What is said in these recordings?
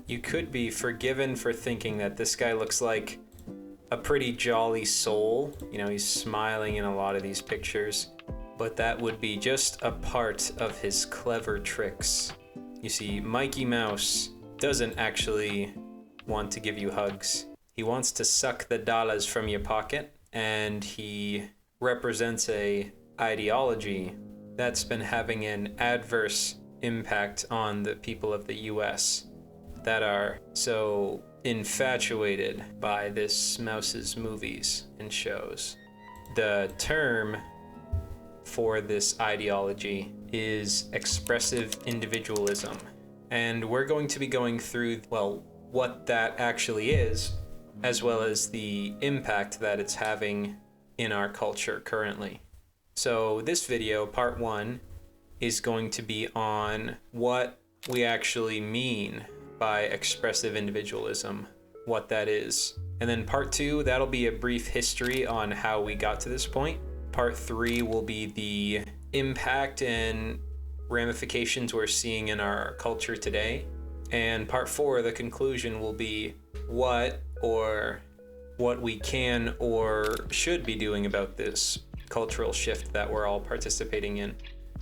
you could be forgiven for thinking that this guy looks like a pretty jolly soul. You know, he's smiling in a lot of these pictures, but that would be just a part of his clever tricks. You see, Mikey Mouse doesn't actually want to give you hugs. He wants to suck the dollars from your pocket, and he represents a ideology that's been having an adverse impact on the people of the US that are so infatuated by this mouse's movies and shows. The term for this ideology is expressive individualism, and we're going to be going through, well, what that actually is, as well as the impact that it's having in our culture currently. So this video, part 1, is going to be on what we actually mean by expressive individualism, what that is. And then part 2, that'll be a brief history on how we got to this point. Part 3 will be the impact and ramifications we're seeing in our culture today. And part 4, the conclusion, will be what we can or should be doing about this cultural shift that we're all participating in.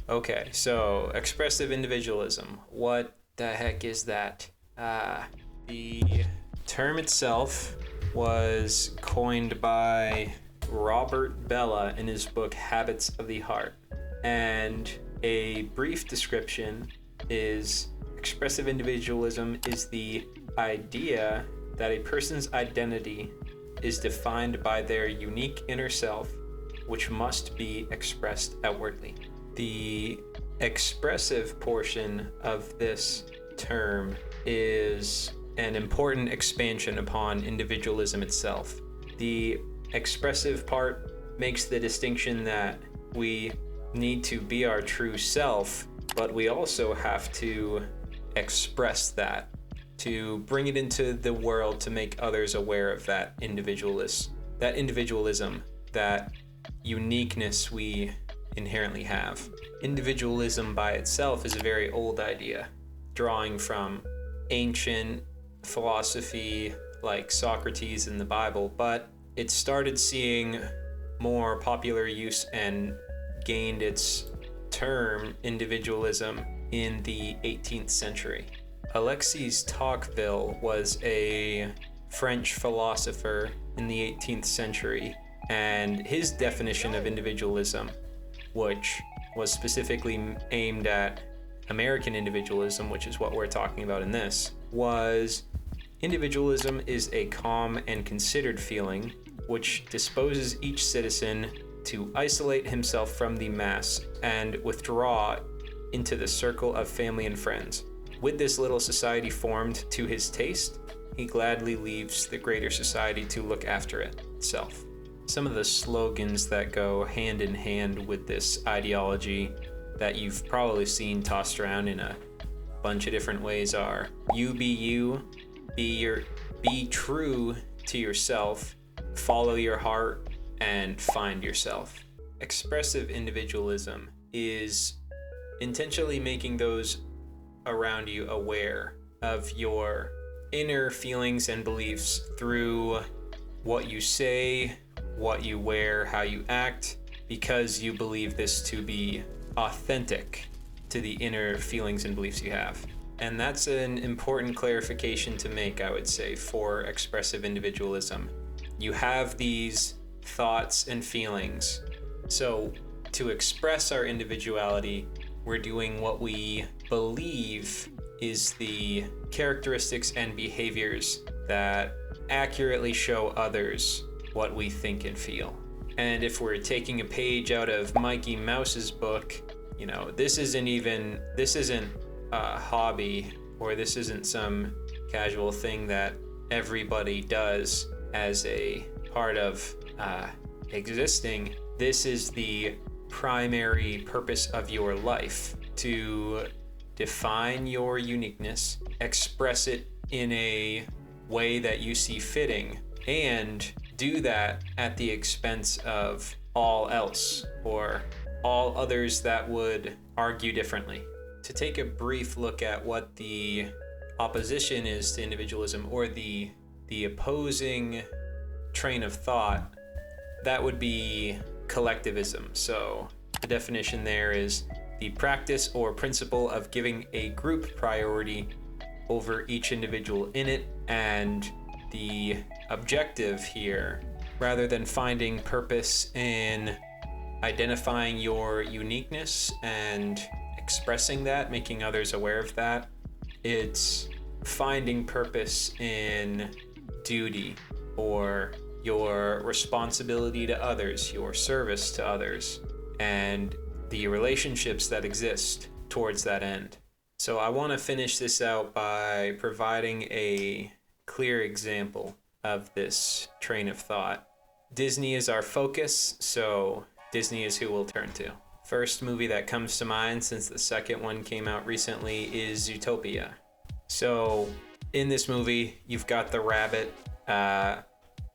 Okay, so expressive individualism. What the heck is that? The term itself was coined by Robert Bellah in his book Habits of the Heart. And a brief description is expressive individualism is the idea that a person's identity is defined by their unique inner self, which must be expressed outwardly. The expressive portion of this term is an important expansion upon individualism itself. The expressive part makes the distinction that we need to be our true self, but we also have to express that, to bring it into the world, to make others aware of that individualism, that uniqueness we inherently have. Individualism by itself is a very old idea, drawing from ancient philosophy like Socrates in the Bible, but it started seeing more popular use and gained its term individualism in the 18th century. Alexis Tocqueville was a French philosopher in the 18th century, and his definition of individualism, which was specifically aimed at American individualism, which is what we're talking about in this, was individualism is a calm and considered feeling which disposes each citizen to isolate himself from the mass and withdraw into the circle of family and friends. With this little society formed to his taste, he gladly leaves the greater society to look after it itself. Some of the slogans that go hand in hand with this ideology that you've probably seen tossed around in a bunch of different ways are: you, be true to yourself, follow your heart, and find yourself. Expressive individualism is intentionally making those around you aware of your inner feelings and beliefs through what you say, what you wear, how you act, because you believe this to be authentic to the inner feelings and beliefs you have. And that's an important clarification to make, I would say, for expressive individualism. You have these thoughts and feelings. So to express our individuality, we're doing what we believe is the characteristics and behaviors that accurately show others what we think and feel. And if we're taking a page out of Mikey Mouse's book, you know, this isn't a hobby, or this isn't some casual thing that everybody does as a part of existing. This is the primary purpose of your life, to define your uniqueness, express it in a way that you see fitting, and do that at the expense of all else or all others that would argue differently. To take a brief look at what the opposition is to individualism, or the opposing train of thought, that would be collectivism. So the definition there is the practice or principle of giving a group priority over each individual in it, and the objective here, rather than finding purpose in identifying your uniqueness and expressing that, making others aware of that, it's finding purpose in duty, or your responsibility to others, your service to others, and the relationships that exist towards that end. So I want to finish this out by providing a clear example of this train of thought. Disney is our focus, so Disney is who we'll turn to. First movie that comes to mind, since the second one came out recently, is Zootopia. So in this movie, you've got the rabbit.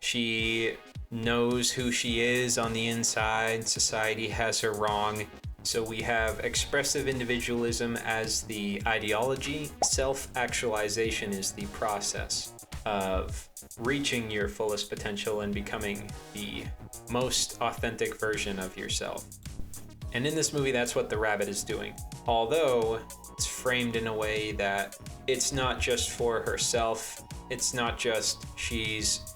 She knows who she is on the inside. Society has her wrong. So we have expressive individualism as the ideology. Self-actualization is the process of reaching your fullest potential and becoming the most authentic version of yourself. And in this movie, that's what the rabbit is doing. Although it's framed in a way that it's not just for herself. It's not just she's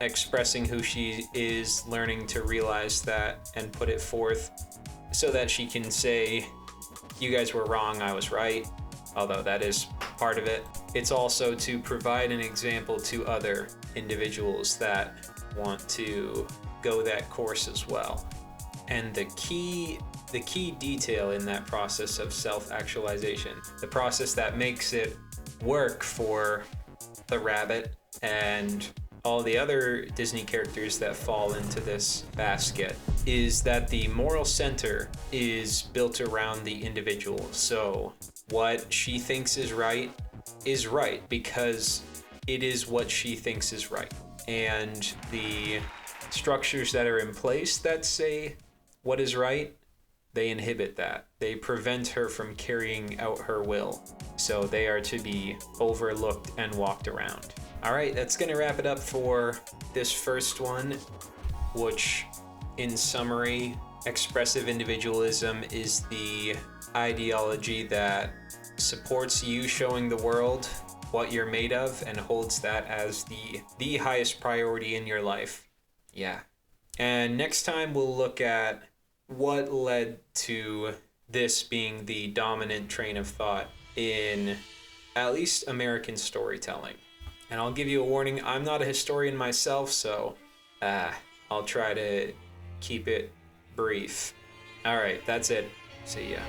expressing who she is, learning to realize that and put it forth so that she can say, you guys were wrong, I was right, although that is part of it. It's also to provide an example to other individuals that want to go that course as well. And the key detail in that process of self-actualization, the process that makes it work for the rabbit and all the other Disney characters that fall into this basket, is that the moral center is built around the individual. So what she thinks is right because it is what she thinks is right. And the structures that are in place that say what is right, they inhibit that. They prevent her from carrying out her will. So they are to be overlooked and walked around. All right, that's going to wrap it up for this first one, which, in summary, expressive individualism is the ideology that supports you showing the world what you're made of and holds that as the highest priority in your life. Yeah. And next time we'll look at what led to this being the dominant train of thought in at least American storytelling. And I'll give you a warning, I'm not a historian myself, so I'll try to keep it brief. All right, that's it. See ya.